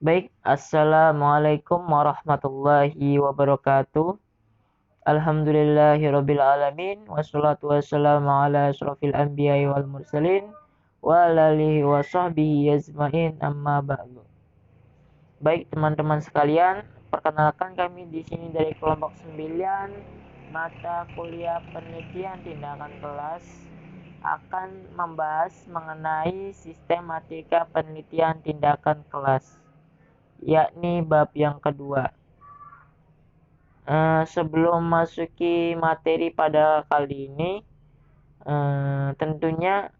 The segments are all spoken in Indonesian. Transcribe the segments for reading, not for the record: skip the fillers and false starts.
Baik, Assalamualaikum warahmatullahi wabarakatuh. Alhamdulillahirabbil alamin wassalatu wassalamu ala asyrofil anbiya'i wal mursalin wa ala alihi wa sahbihi ajmain amma ba'du. Baik, teman-teman sekalian, perkenalkan kami di sini dari kelompok 9 mata kuliah penelitian tindakan kelas akan membahas mengenai sistematika penelitian tindakan kelas, yakni bab yang kedua. Sebelum masuki materi pada kali ini, tentunya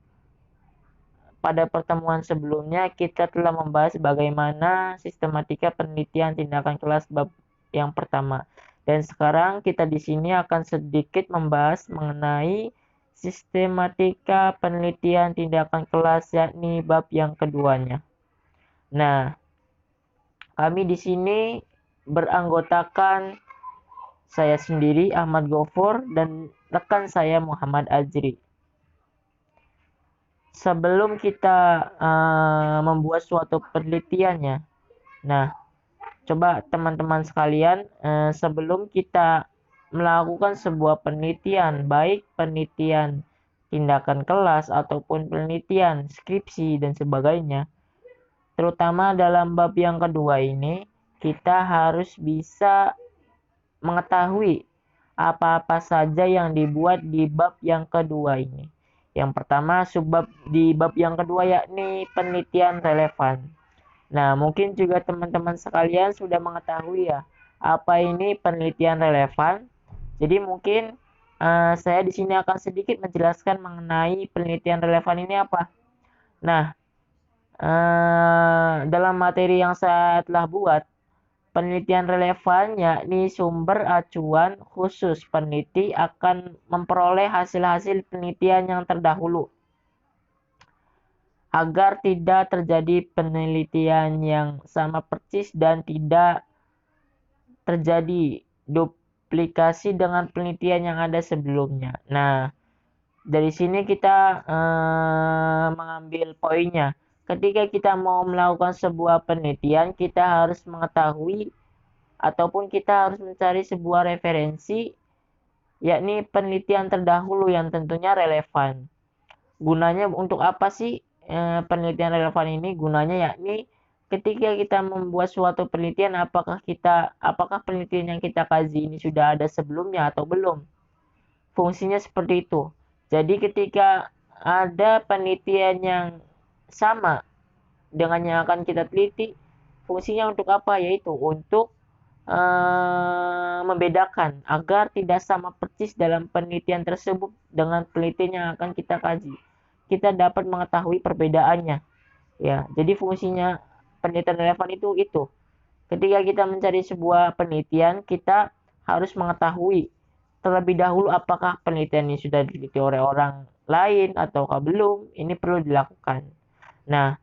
pada pertemuan sebelumnya kita telah membahas bagaimana sistematika penelitian tindakan kelas bab yang pertama. Dan sekarang kita di sini akan sedikit membahas mengenai sistematika penelitian tindakan kelas, yakni bab yang keduanya. Nah, kami di sini beranggotakan saya sendiri Ahmad Gofur dan rekan saya Muhammad Azri. Sebelum kita membuat suatu penelitiannya, nah coba teman-teman sekalian, sebelum kita melakukan sebuah penelitian, baik penelitian tindakan kelas ataupun penelitian skripsi dan sebagainya, terutama dalam bab yang kedua ini, kita harus bisa mengetahui apa-apa saja yang dibuat di bab yang kedua ini. Yang pertama, subbab di bab yang kedua yakni penelitian relevan. Nah, mungkin juga teman-teman sekalian sudah mengetahui ya, apa ini penelitian relevan. Jadi mungkin saya di sini akan sedikit menjelaskan mengenai penelitian relevan ini apa. Nah, dalam materi yang saya telah buat, penelitian relevan yakni sumber acuan khusus peneliti akan memperoleh hasil-hasil penelitian yang terdahulu agar tidak terjadi penelitian yang sama persis dan tidak terjadi duplikasi dengan penelitian yang ada sebelumnya. Nah, dari sini kita mengambil poinnya. Ketika kita mau melakukan sebuah penelitian, kita harus mengetahui ataupun kita harus mencari sebuah referensi, yakni penelitian terdahulu yang tentunya relevan. Gunanya untuk apa sih penelitian relevan ini? Gunanya yakni ketika kita membuat suatu penelitian, apakah penelitian yang kita kaji ini sudah ada sebelumnya atau belum? Fungsinya seperti itu. Jadi ketika ada penelitian yang sama dengan yang akan kita teliti, fungsinya untuk apa? Yaitu untuk membedakan agar tidak sama persis dalam penelitian tersebut dengan penelitian yang akan kita kaji. Kita dapat mengetahui perbedaannya. Ya, jadi fungsinya penelitian relevan itu. Ketika kita mencari sebuah penelitian, kita harus mengetahui terlebih dahulu apakah penelitian ini sudah diteliti oleh orang lain ataukah belum. Ini perlu dilakukan. Nah,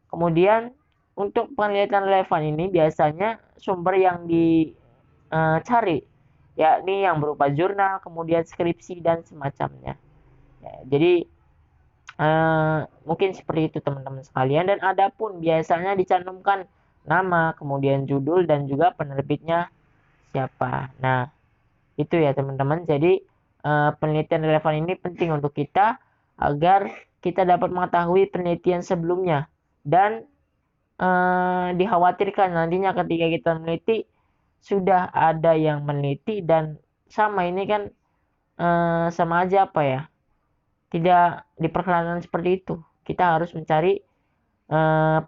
kemudian untuk penelitian relevan ini biasanya sumber yang dicari yakni yang berupa jurnal, kemudian skripsi dan semacamnya. Ya, jadi mungkin seperti itu teman-teman sekalian, dan adapun biasanya dicantumkan nama, kemudian judul dan juga penerbitnya siapa. Nah, itu ya teman-teman. Jadi penelitian relevan ini penting untuk kita agar kita dapat mengetahui penelitian sebelumnya dan dikhawatirkan nantinya ketika kita meneliti sudah ada yang meneliti dan sama ini kan sama aja apa ya, tidak diperkenankan seperti itu. Kita harus mencari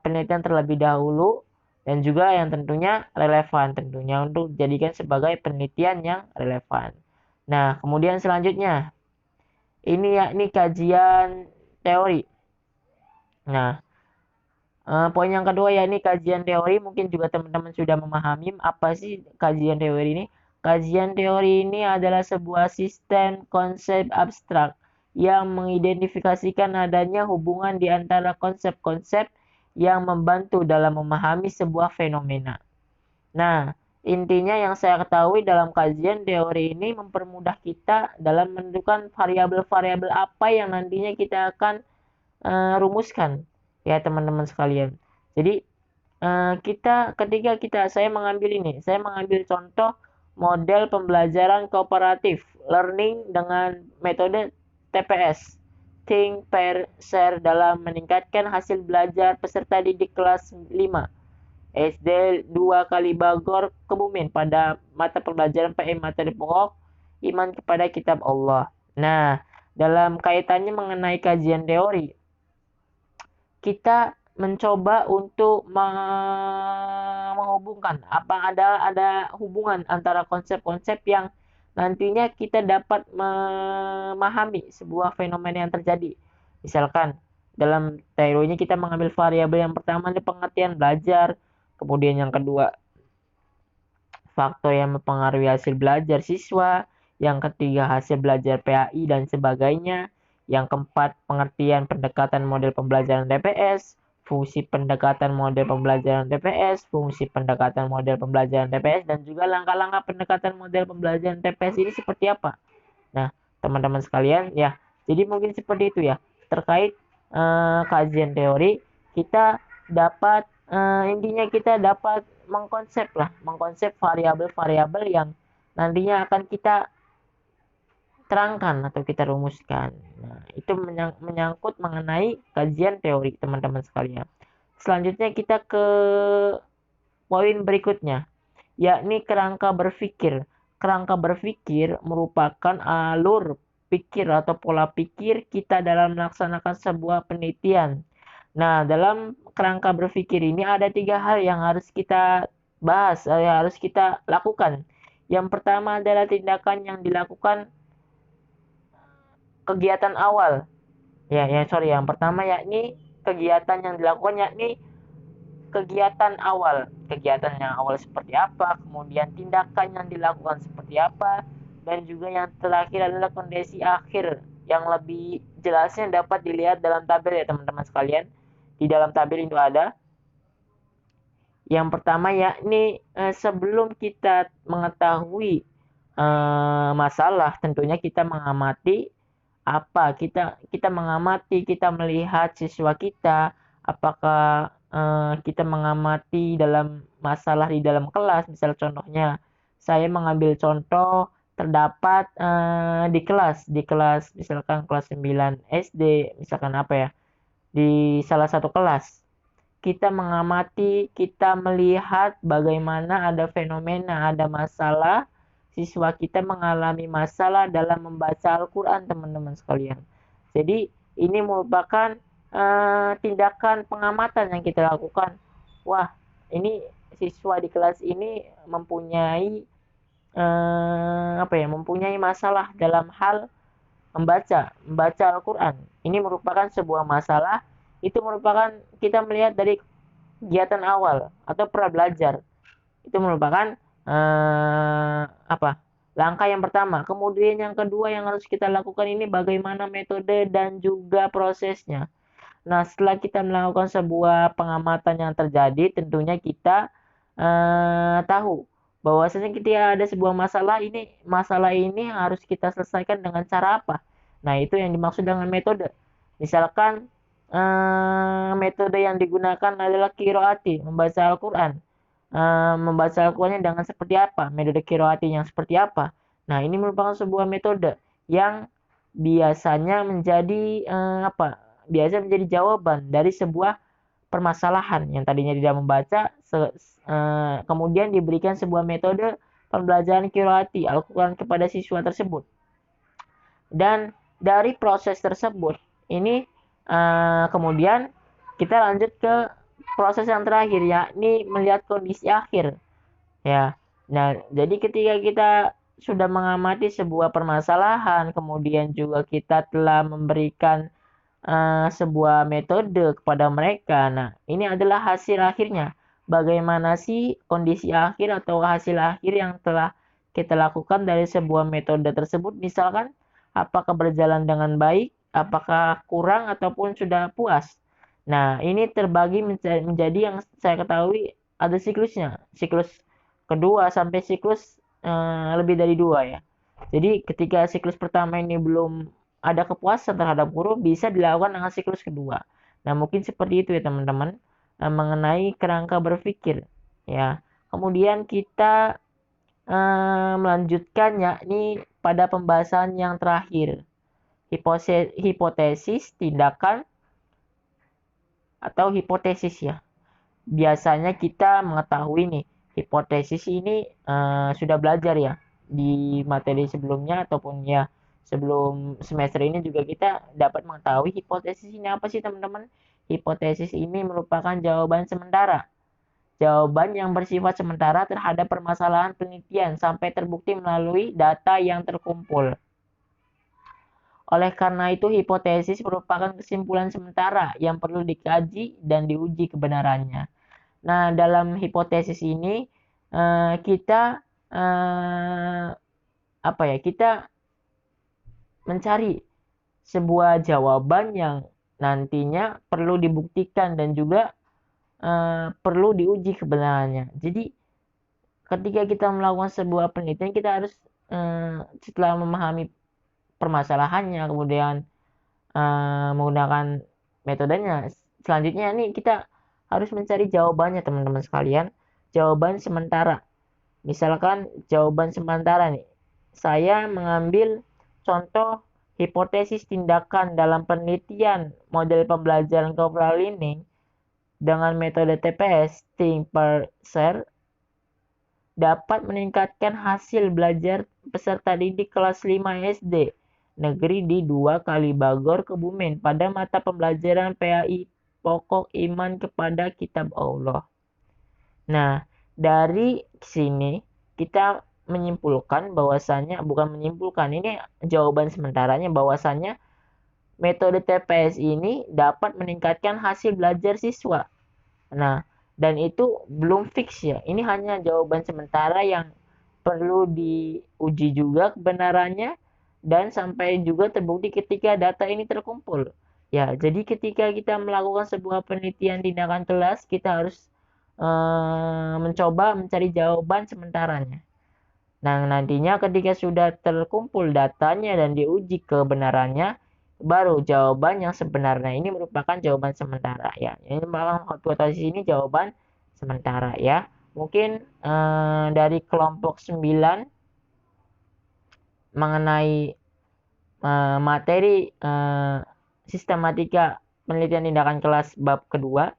penelitian terlebih dahulu dan juga yang tentunya relevan tentunya untuk dijadikan sebagai penelitian yang relevan. Nah, kemudian selanjutnya ini yakni kajian teori. Nah, poin yang kedua yakni kajian teori. Mungkin juga teman-teman sudah memahami apa sih kajian teori ini. Kajian teori ini adalah sebuah sistem konsep abstrak yang mengidentifikasikan adanya hubungan di antara konsep-konsep yang membantu dalam memahami sebuah fenomena. Nah, intinya yang saya ketahui dalam kajian teori ini mempermudah kita dalam menentukan variabel-variabel apa yang nantinya kita akan rumuskan ya teman-teman sekalian. Jadi saya mengambil contoh model pembelajaran kooperatif learning dengan metode TPS, Think, Pair, Share, dalam meningkatkan hasil belajar peserta didik kelas 5 SD 2 kali Bagor Kebumen pada mata pelajaran PM materi pokok iman kepada kitab Allah. Nah, dalam kaitannya mengenai kajian teori, kita mencoba untuk menghubungkan ada hubungan antara konsep-konsep yang nantinya kita dapat memahami sebuah fenomena yang terjadi. Misalkan dalam teorinya kita mengambil variabel yang pertama di pengertian belajar, kemudian yang kedua faktor yang mempengaruhi hasil belajar siswa, yang ketiga hasil belajar PAI dan sebagainya, yang keempat pengertian pendekatan model pembelajaran TPS, fungsi pendekatan model pembelajaran TPS, fungsi pendekatan model pembelajaran TPS, dan juga langkah-langkah pendekatan model pembelajaran TPS ini seperti apa. Nah, teman-teman sekalian, ya, jadi mungkin seperti itu ya, terkait kajian teori, kita dapat intinya kita dapat mengkonsep variabel-variabel yang nantinya akan kita terangkan atau kita rumuskan. Nah, itu menyangkut mengenai kajian teori, teman-teman sekalian. Selanjutnya kita ke poin berikutnya, yakni kerangka berpikir. Kerangka berpikir merupakan alur pikir atau pola pikir kita dalam melaksanakan sebuah penelitian. Nah, dalam kerangka berpikir ini ada 3 hal yang harus kita bahas, yang harus kita lakukan. Yang pertama adalah tindakan yang dilakukan kegiatan awal. Yang pertama yakni kegiatan yang dilakukan yakni kegiatan awal. Kegiatan yang awal seperti apa, kemudian tindakan yang dilakukan seperti apa, dan juga yang terakhir adalah kondisi akhir yang lebih jelasnya dapat dilihat dalam tabel ya teman-teman sekalian. Di dalam tabel itu ada yang pertama yakni sebelum kita mengetahui masalah, tentunya kita mengamati kita mengamati, kita melihat siswa kita, apakah kita mengamati dalam masalah di dalam kelas. Misal contohnya saya mengambil contoh terdapat di kelas misalkan kelas 9 SD, misalkan apa ya, di salah satu kelas kita mengamati, kita melihat bagaimana ada fenomena, ada masalah, siswa kita mengalami masalah dalam membaca Al-Quran, teman-teman sekalian. Jadi, ini merupakan tindakan pengamatan yang kita lakukan. Wah, ini siswa di kelas ini mempunyai mempunyai masalah dalam hal membaca Al-Quran. Ini merupakan sebuah masalah. Itu merupakan kita melihat dari kegiatan awal atau pra belajar. Itu merupakan langkah yang pertama. Kemudian yang kedua yang harus kita lakukan ini bagaimana metode dan juga prosesnya. Nah, setelah kita melakukan sebuah pengamatan yang terjadi, tentunya kita tahu bahwasanya ketika ada sebuah masalah ini harus kita selesaikan dengan cara apa. Nah, itu yang dimaksud dengan metode. Misalkan metode yang digunakan adalah qiraati, membaca Al-Quran. Membaca Al-Qurannya dengan seperti apa, metode qiraati yang seperti apa. Nah, ini merupakan sebuah metode yang biasanya menjadi jawaban dari sebuah permasalahan yang tadinya tidak membaca, kemudian diberikan sebuah metode pembelajaran qiraati Al-Quran kepada siswa tersebut. Dan dari proses tersebut ini kemudian kita lanjut ke proses yang terakhir, yakni melihat kondisi akhir. Ya. Nah, jadi ketika kita sudah mengamati sebuah permasalahan, kemudian juga kita telah memberikan sebuah metode kepada mereka. Nah, ini adalah hasil akhirnya. Bagaimana sih kondisi akhir atau hasil akhir yang telah kita lakukan dari sebuah metode tersebut? Misalkan, apakah berjalan dengan baik, apakah kurang, ataupun sudah puas. Nah, ini terbagi menjadi yang saya ketahui ada siklusnya. Siklus kedua sampai siklus lebih dari 2 ya. Jadi ketika siklus pertama ini belum ada kepuasan terhadap guru, bisa dilakukan dengan siklus kedua. Nah, mungkin seperti itu ya teman-teman. mengenai kerangka berpikir ya. Kemudian kita melanjutkannya ini pada pembahasan yang terakhir, hipotesis, tindakan, atau hipotesis ya. Biasanya kita mengetahui nih, hipotesis ini sudah belajar ya di materi sebelumnya, ataupun ya sebelum semester ini juga kita dapat mengetahui hipotesis ini apa sih teman-teman. Hipotesis ini merupakan jawaban sementara. Jawaban yang bersifat sementara terhadap permasalahan penelitian sampai terbukti melalui data yang terkumpul. Oleh karena itu, hipotesis merupakan kesimpulan sementara yang perlu dikaji dan diuji kebenarannya. Nah, dalam hipotesis ini kita kita mencari sebuah jawaban yang nantinya perlu dibuktikan dan juga perlu diuji kebenarannya. Jadi ketika kita melakukan sebuah penelitian, kita harus setelah memahami permasalahannya, kemudian menggunakan metodenya, selanjutnya nih kita harus mencari jawabannya teman-teman sekalian. Jawaban sementara. Misalkan jawaban sementara nih, saya mengambil contoh hipotesis tindakan dalam penelitian model pembelajaran cooperative learning dengan metode TPS, think per share, dapat meningkatkan hasil belajar peserta didik kelas 5 SD negeri di 2 Kalibagor, Kebumen pada mata pembelajaran PAI pokok iman kepada kitab Allah. Nah, dari sini kita menyimpulkan bahwasannya, bukan menyimpulkan, ini jawaban sementaranya, bahwasannya metode TPS ini dapat meningkatkan hasil belajar siswa. Nah, dan itu belum fix ya. Ini hanya jawaban sementara yang perlu diuji juga kebenarannya dan sampai juga terbukti ketika data ini terkumpul. Ya, jadi ketika kita melakukan sebuah penelitian tindakan kelas, kita harus mencoba mencari jawaban sementaranya. Nah, nantinya ketika sudah terkumpul datanya dan diuji kebenarannya, baru jawaban yang sebenarnya ini merupakan jawaban sementara ya. Ini merupakan hipotesis ini jawaban sementara ya. Mungkin dari kelompok 9 mengenai materi sistematika penelitian tindakan kelas bab kedua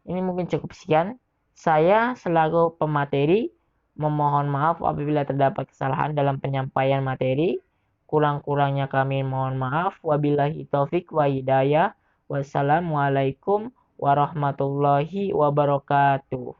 ini mungkin cukup sekian. Saya selaku pemateri memohon maaf apabila terdapat kesalahan dalam penyampaian materi. Kurang-kurangnya kami mohon maaf. Wabillahi taufik wa hidayah. Wassalamualaikum warahmatullahi wabarakatuh.